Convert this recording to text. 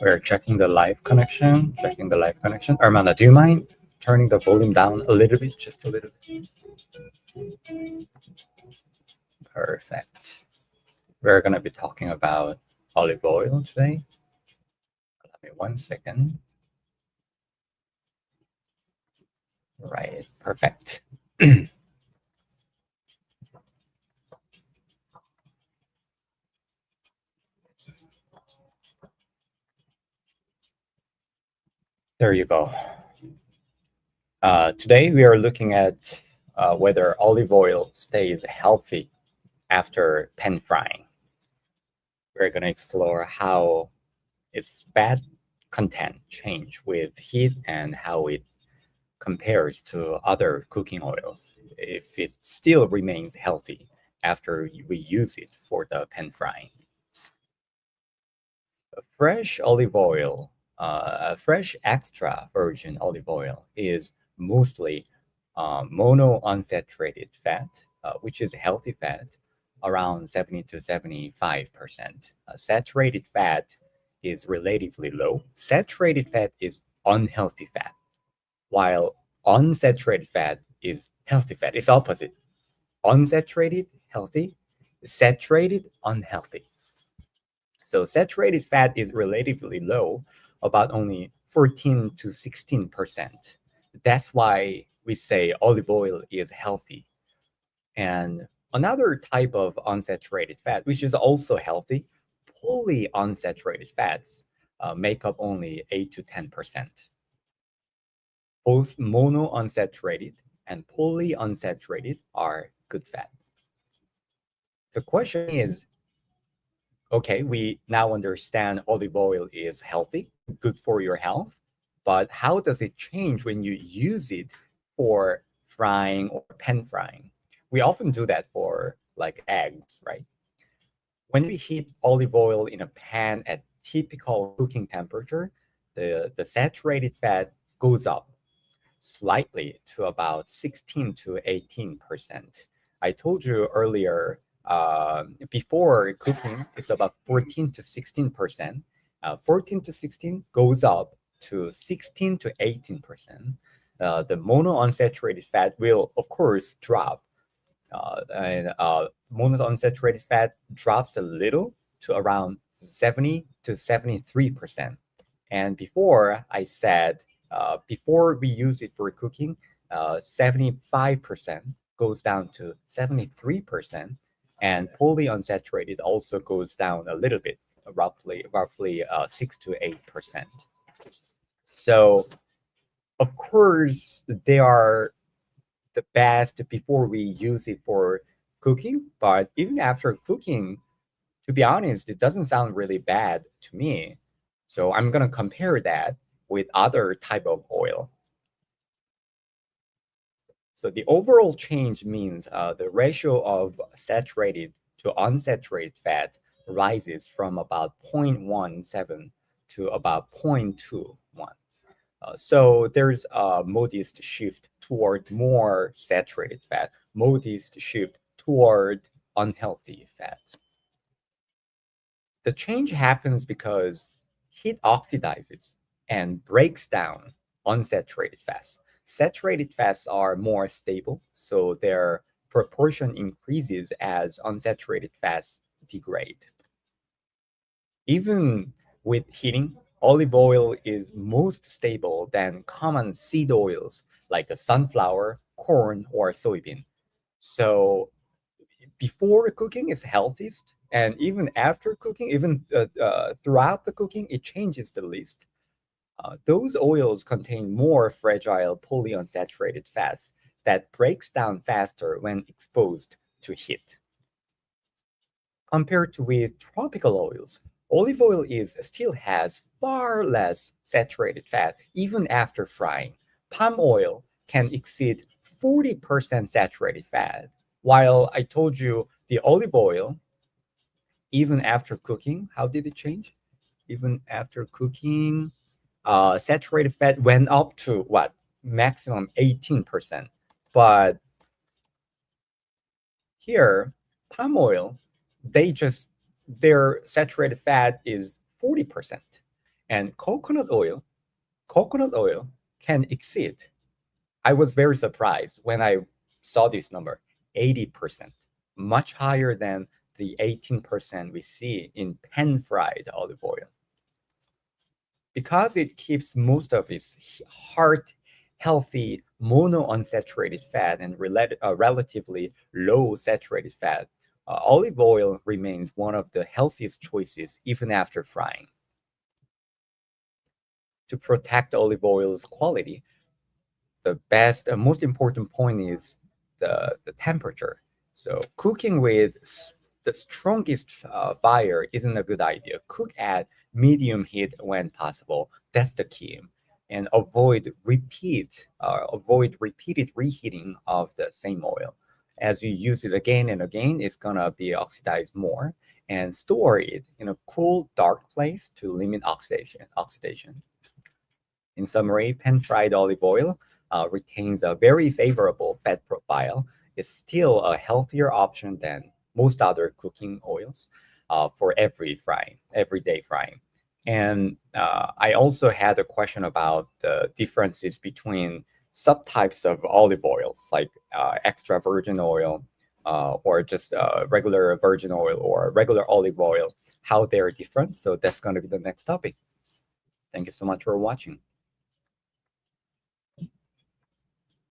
We're checking the live connection. Armanda, do you mind turning the volume down a little bit? Just a little bit. Perfect. We're going to be talking about olive oil today. Let me 1 second. Right, perfect. There you go. Today we are looking at whether olive oil stays healthy after pan frying. We're going to explore how its fat content change with heat and how it compares to other cooking oils, if it still remains healthy after we use it for the pan frying. Fresh olive oil, a fresh extra virgin olive oil is mostly monounsaturated fat, which is healthy fat, around 70 to 75%. Saturated fat is relatively low. Saturated fat is unhealthy fat, while unsaturated fat is healthy fat. It's opposite. Unsaturated, healthy. Saturated, unhealthy. So saturated fat is relatively low, about only 14 to 16%. That's why we say olive oil is healthy. And another type of unsaturated fat, which is also healthy, polyunsaturated fats make up only 8 to 10%. Both monounsaturated and polyunsaturated are good fat. The question is, okay, we now understand olive oil is healthy, good for your health, but how does it change when you use it for frying or pan frying? We often do that for like eggs, right? When we heat olive oil in a pan at typical cooking temperature, the saturated fat goes up slightly to about 16 to 18%. I told you earlier, before cooking, it's about 14 to 16%. 14 to 16 goes up to 16 to 18%. The monounsaturated fat will, of course, drop. And monounsaturated fat drops a little to around 70 to 73%. And before I said, before we use it for cooking, 75% goes down to 73%, and polyunsaturated also goes down a little bit, roughly 6 to 8%. So, of course, they are the best before we use it for cooking, but even after cooking, to be honest, it doesn't sound really bad to me. So I'm gonna compare that with other type of oil. So the overall change means the ratio of saturated to unsaturated fat rises from about 0.17 to about 0.21. So there's a modest shift toward more saturated fat, modest shift toward unhealthy fat. The change happens because heat oxidizes and breaks down unsaturated fats. Saturated fats are more stable, so their proportion increases as unsaturated fats degrade. Even with heating, olive oil is most stable than common seed oils like the sunflower, corn, or soybean. So before cooking is healthiest, and even after cooking, even throughout the cooking, it changes the least. Those oils contain more fragile polyunsaturated fats that breaks down faster when exposed to heat. Compared to with tropical oils, olive oil still has far less saturated fat even after frying. Palm oil can exceed 40% saturated fat, while I told you the olive oil, even after cooking, how did it change? Even after cooking, saturated fat went up to what? Maximum 18%. But here, palm oil, they just their saturated fat is 40%. And coconut oil can exceed. I was very surprised when I saw this number, 80%, much higher than the 18% we see in pan-fried olive oil. Because it keeps most of its heart healthy monounsaturated fat and relatively low saturated fat, olive oil remains one of the healthiest choices even after frying. To protect olive oil's quality, the best and most important point is the temperature. So cooking with the strongest fire isn't a good idea. Cook at medium heat when possible. That's the key. And avoid repeated reheating of the same oil. As you use it again and again, it's gonna be oxidized more. And store it in a cool, dark place to limit oxidation. In summary, pan-fried olive oil retains a very favorable fat profile. It's still a healthier option than most other cooking oils for everyday frying. And I also had a question about the differences between subtypes of olive oils, like extra virgin oil or just regular virgin oil or regular olive oil, how they're different. So that's going to be the next topic. Thank you so much for watching.